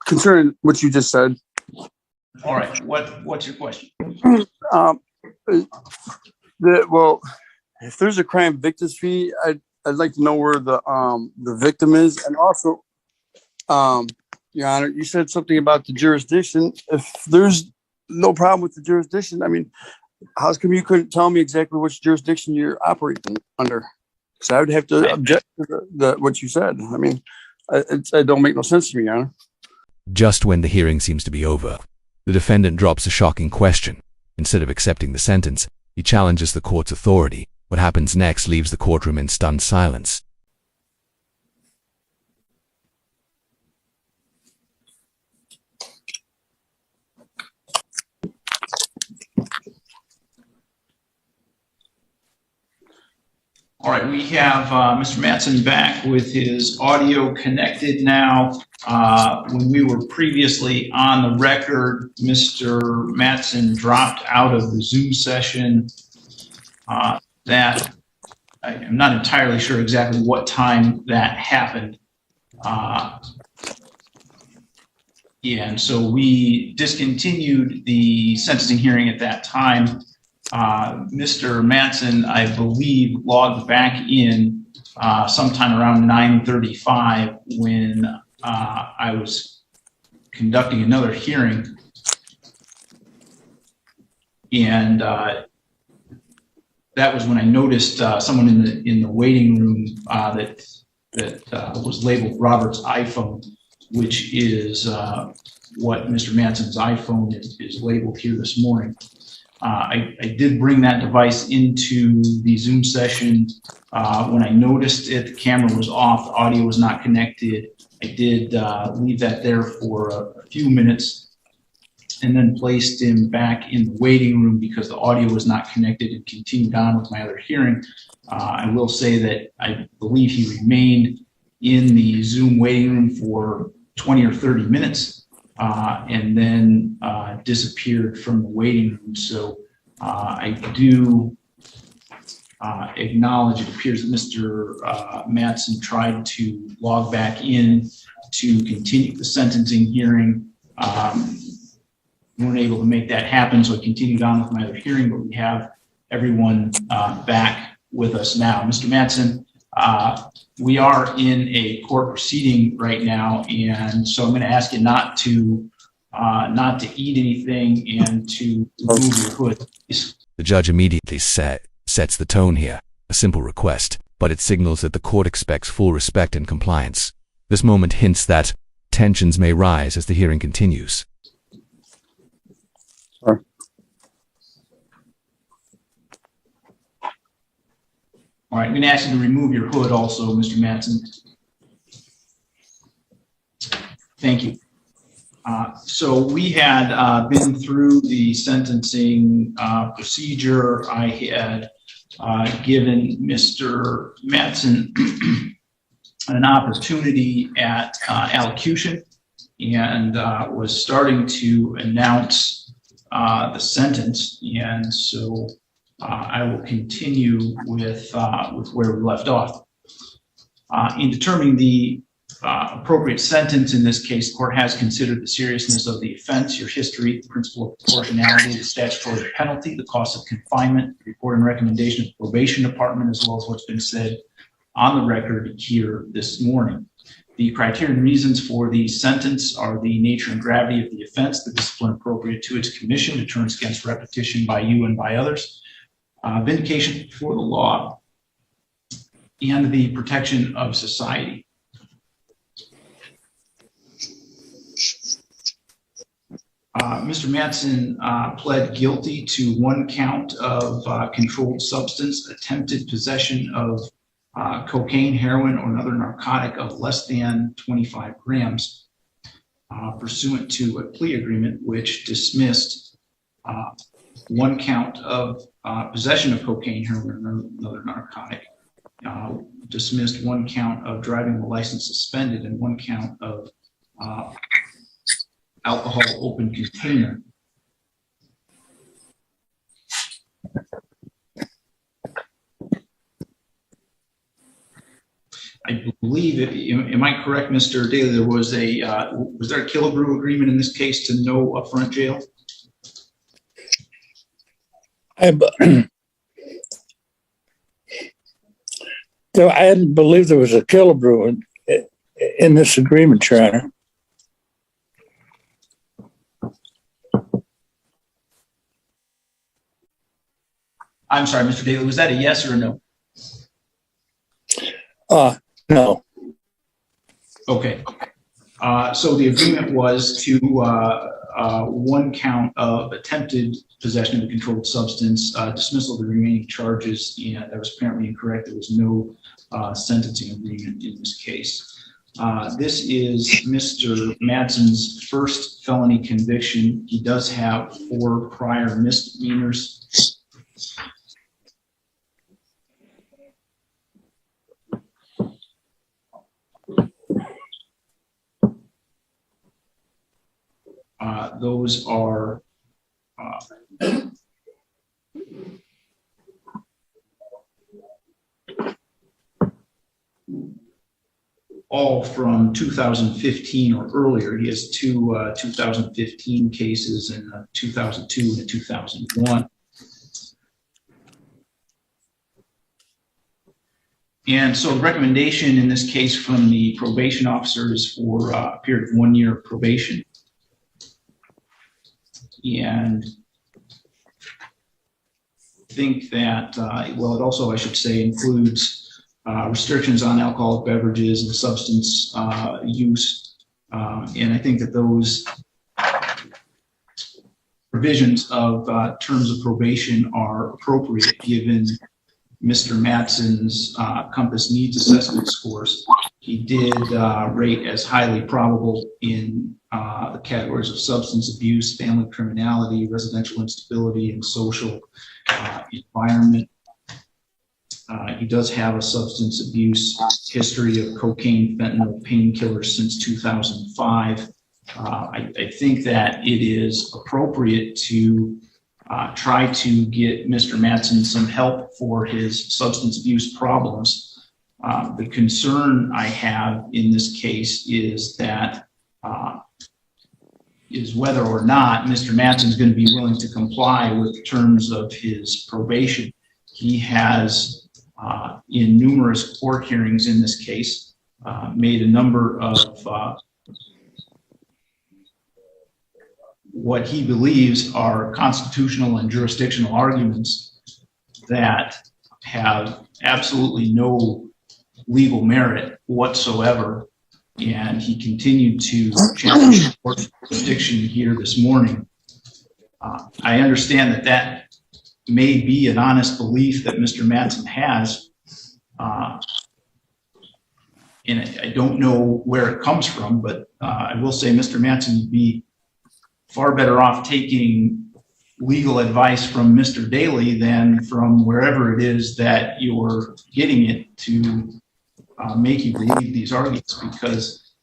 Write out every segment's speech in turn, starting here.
concerning what you just said. All right. What's your question? Well, if there's a crime victims fee, I'd like to know where the victim is, and also, Your Honor, you said something about the jurisdiction. If there's no problem with the jurisdiction, I mean, how come you couldn't tell me exactly which jurisdiction you're operating under? Because I would have to object to what you said. I mean, it don't make no sense to me, Your Honor. Just when the hearing seems to be over, the defendant drops a shocking question. Instead of accepting the sentence, he challenges the court's authority. What happens next leaves the courtroom in stunned silence. All right, we have Mr. Mattson back with his audio connected now. When we were previously on the record, Mr. Mattson dropped out of the Zoom session. That I'm not entirely sure exactly what time that happened. And so we discontinued the sentencing hearing at that time. Mr. Mattson, I believe, logged back in sometime around 9:35 when I was conducting another hearing, and that was when I noticed someone in the waiting room that was labeled Robert's iPhone, which is what Mr. Mattson's iPhone is labeled here this morning. I did bring that device into the Zoom session. When I noticed it, the camera was off, the audio was not connected. I did leave that there for a few minutes and then placed him back in the waiting room because the audio was not connected, and continued on with my other hearing. I will say that I believe he remained in the Zoom waiting room for 20 or 30 minutes. And then disappeared from the waiting room. So I do acknowledge it appears that Mr. Mattson tried to log back in to continue the sentencing hearing. We weren't able to make that happen, so I continued on with my other hearing, but we have everyone back with us now. Mr. Mattson, we are in a court proceeding right now, and so I'm going to ask you not to eat anything and to remove your hood, please. The judge immediately sets the tone here, a simple request, but it signals that the court expects full respect and compliance. This moment hints that tensions may rise as the hearing continues. Sorry. All right, I'm going to ask you to remove your hood also, Mr. Mattson. Thank you. So we had been through the sentencing procedure. I had given Mr. Mattson an opportunity at allocution and was starting to announce the sentence. And so I will continue with where we left off. In determining the appropriate sentence in this case, the court has considered the seriousness of the offense, your history, the principle of proportionality, the statutory penalty, the cost of confinement, the report and recommendation of the probation department, as well as what's been said on the record here this morning. The criteria and reasons for the sentence are the nature and gravity of the offense, the discipline appropriate to its commission, deterrence against repetition by you and by others, vindication for the law, and the protection of society. Mr. Mattson pled guilty to one count of controlled substance, attempted possession of cocaine, heroin, or another narcotic of less than 25 grams, pursuant to a plea agreement which dismissed one count of possession of cocaine, heroin, or another narcotic, dismissed one count of driving the license suspended, and one count of alcohol open container. I believe, am I correct, Mr. Daly? There was was there a Killebrew agreement in this case to no upfront jail? I believe there was a Killebrew in this agreement, Your Honor. I'm sorry, Mr. Daly, was that a yes or a no? No. Okay. So the agreement was to one count of attempted possession of a controlled substance, dismissal of the remaining charges, and that was apparently incorrect. There was no sentencing agreement in this case. This is Mr. Madsen's first felony conviction. He does have 4 prior misdemeanors. Those are all from 2015 or earlier. He has 2 2015 cases and a 2002 and a 2001. And so the recommendation in this case from the probation officer is for a period of 1 year probation. And I think that, well, it also, I should say, includes restrictions on alcoholic beverages and substance use. And I think that those provisions of terms of probation are appropriate given Mr. Madsen's Compass Needs Assessment scores. He did rate as highly probable in the categories of substance abuse, family criminality, residential instability, and social environment. He does have a substance abuse history of cocaine, fentanyl, painkillers since 2005. I think that it is appropriate to try to get Mr. Madsen some help for his substance abuse problems. The concern I have in this case is that is whether or not Mr. Madsen is going to be willing to comply with the terms of his probation. He has, in numerous court hearings in this case, made a number of what he believes are constitutional and jurisdictional arguments that have absolutely no legal merit whatsoever. And he continued to challenge the court's jurisdiction here this morning. I understand that that may be an honest belief that Mr. Madsen has. And I don't know where it comes from, but I will say Mr. Madsen would be far better off taking legal advice from Mr. Daly than from wherever it is that you're getting it to make you believe these arguments, because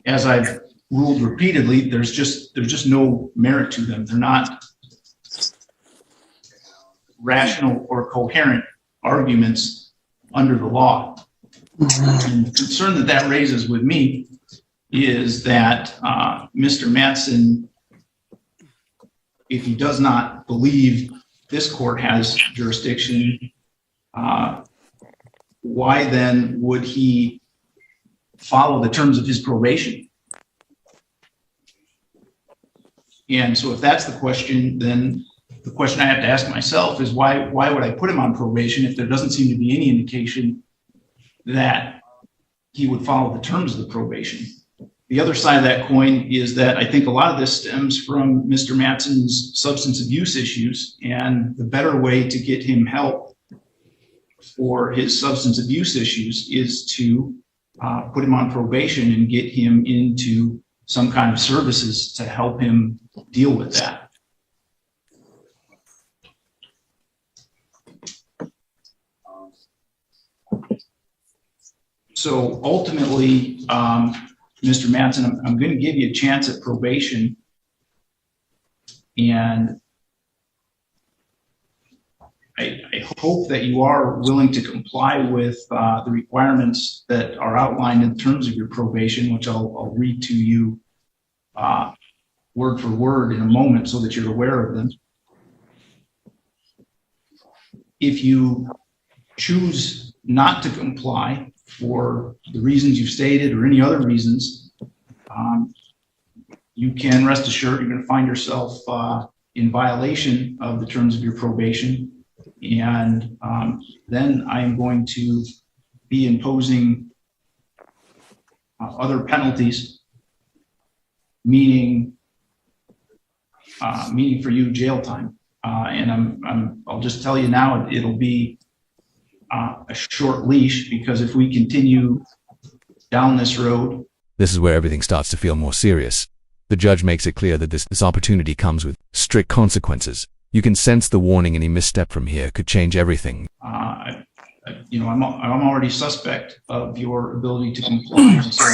as I've ruled repeatedly, there's just no merit to them. They're not rational or coherent arguments under the law. And the concern that that raises with me is that Mr. Madsen, if he does not believe this court has jurisdiction, why then would he follow the terms of his probation? And so if that's the question, then the question I have to ask myself is why would I put him on probation if there doesn't seem to be any indication that he would follow the terms of the probation? The other side of that coin is that I think a lot of this stems from Mr. Madsen's substance abuse issues, and the better way to get him help for his substance abuse issues is to put him on probation and get him into some kind of services to help him deal with that. So ultimately, Mr. Madsen, I'm going to give you a chance at probation, and I hope that you are willing to comply with the requirements that are outlined in terms of your probation, which I'll read to you word for word in a moment so that you're aware of them. If you choose not to comply for the reasons you've stated or any other reasons, you can rest assured you're going to find yourself in violation of the terms of your probation. And then I am going to be imposing other penalties, meaning for you jail time. And I'll just tell you now, it'll be a short leash, because if we continue down this road. This is where everything starts to feel more serious. The judge makes it clear that this opportunity comes with strict consequences. You can sense the warning any misstep from here could change everything. I'm already suspect of your ability to comply. So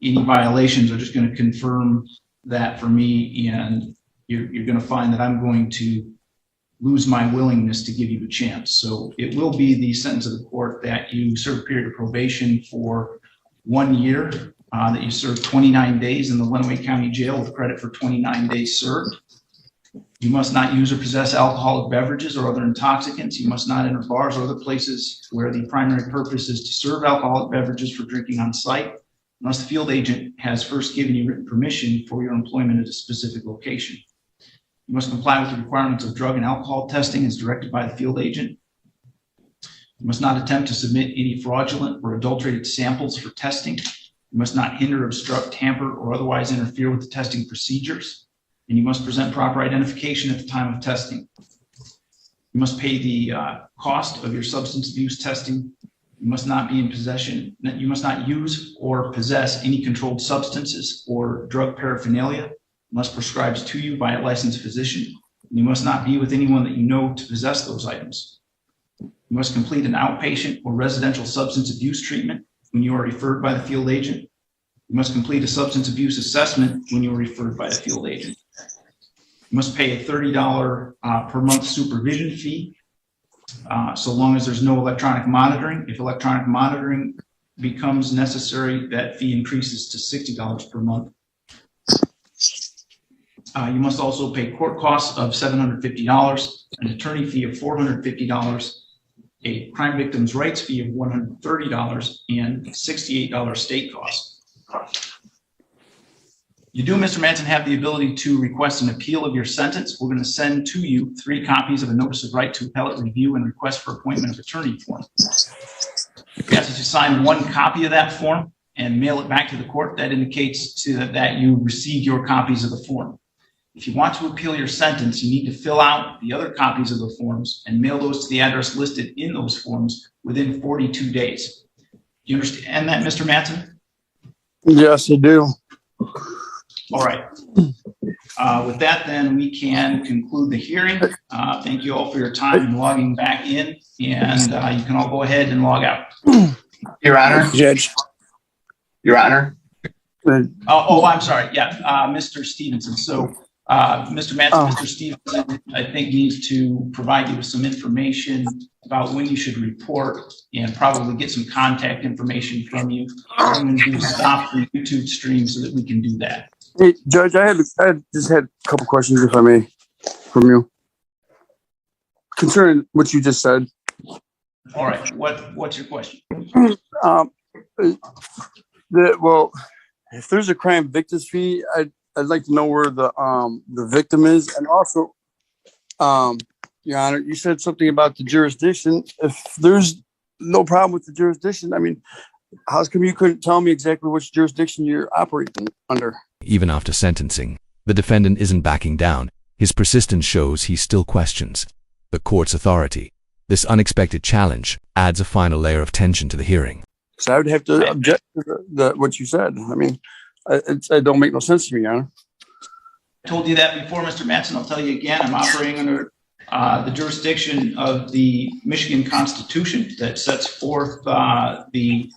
any violations are just going to confirm that for me, and you're going to find that I'm going to lose my willingness to give you a chance. So it will be the sentence of the court that you serve a period of probation for 1 year, that you serve 29 days in the Lenawee County Jail with credit for 29 days served. You must not use or possess alcoholic beverages or other intoxicants. You must not enter bars or other places where the primary purpose is to serve alcoholic beverages for drinking on site, unless the field agent has first given you written permission for your employment at a specific location. You must comply with the requirements of drug and alcohol testing as directed by the field agent. You must not attempt to submit any fraudulent or adulterated samples for testing. You must not hinder, obstruct, tamper, or otherwise interfere with the testing procedures. And you must present proper identification at the time of testing. You must pay the cost of your substance abuse testing. You must not be in possession. You must not use or possess any controlled substances or drug paraphernalia unless prescribed to you by a licensed physician. You must not be with anyone that you know to possess those items. You must complete an outpatient or residential substance abuse treatment when you are referred by the field agent. You must complete a substance abuse assessment when you are referred by the field agent. You must pay a $30 per month supervision fee, so long as there's no electronic monitoring. If electronic monitoring becomes necessary, that fee increases to $60 per month. You must also pay court costs of $750, an attorney fee of $450, a crime victims' rights fee of $130, and $68 state costs. You do, Mr. Manson, have the ability to request an appeal of your sentence. We're going to send to you 3 copies of a notice of right to appellate review and request for appointment of attorney form. You have to sign 1 copy of that form and mail it back to the court. That indicates that you received your copies of the form. If you want to appeal your sentence, you need to fill out the other copies of the forms and mail those to the address listed in those forms within 42 days. Do you understand that, Mr. Manson? Yes, I do. All right. With that, then, we can conclude the hearing. Thank you all for your time and logging back in, and you can all go ahead and log out. Your Honor. Judge. Your Honor. I'm sorry. Yeah, Mr. Stevenson. So, Mr. Manson, Mr. Stevenson, I think needs to provide you with some information about when you should report and probably get some contact information from you. I'm going to stop the YouTube stream so that we can do that. Hey, Judge, I just had a couple questions, if I may, from you concerning what you just said. All right. What's your question? Well, if there's a crime victims fee, I'd like to know where the victim is, and also, Your Honor, you said something about the jurisdiction. If there's no problem with the jurisdiction, I mean, how come you couldn't tell me exactly which jurisdiction you're operating under? Even after sentencing, the defendant isn't backing down. His persistence shows he still questions the court's authority. This unexpected challenge adds a final layer of tension to the hearing. So I would have to object to what you said. I mean, it don't make no sense to me, Your Honor. I told you that before, Mr. Manson. I'll tell you again. I'm operating under the jurisdiction of the Michigan Constitution that sets forth the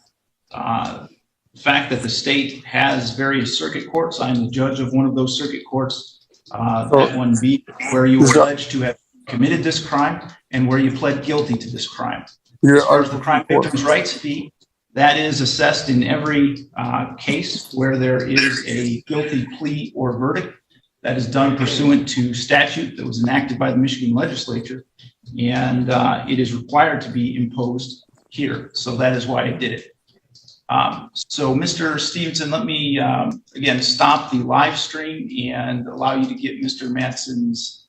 fact that the state has various circuit courts. I'm the judge of one of those circuit courts, that one being where you are alleged to have committed this crime and where you pled guilty to this crime. Your As far as the Article crime 4. victims' rights fee, that is assessed in every case where there is a guilty plea or verdict. That is done pursuant to statute that was enacted by the Michigan legislature, and it is required to be imposed here. So that is why I did it. So Mr. Stevenson, let me again stop the live stream and allow you to get Mr. Matson's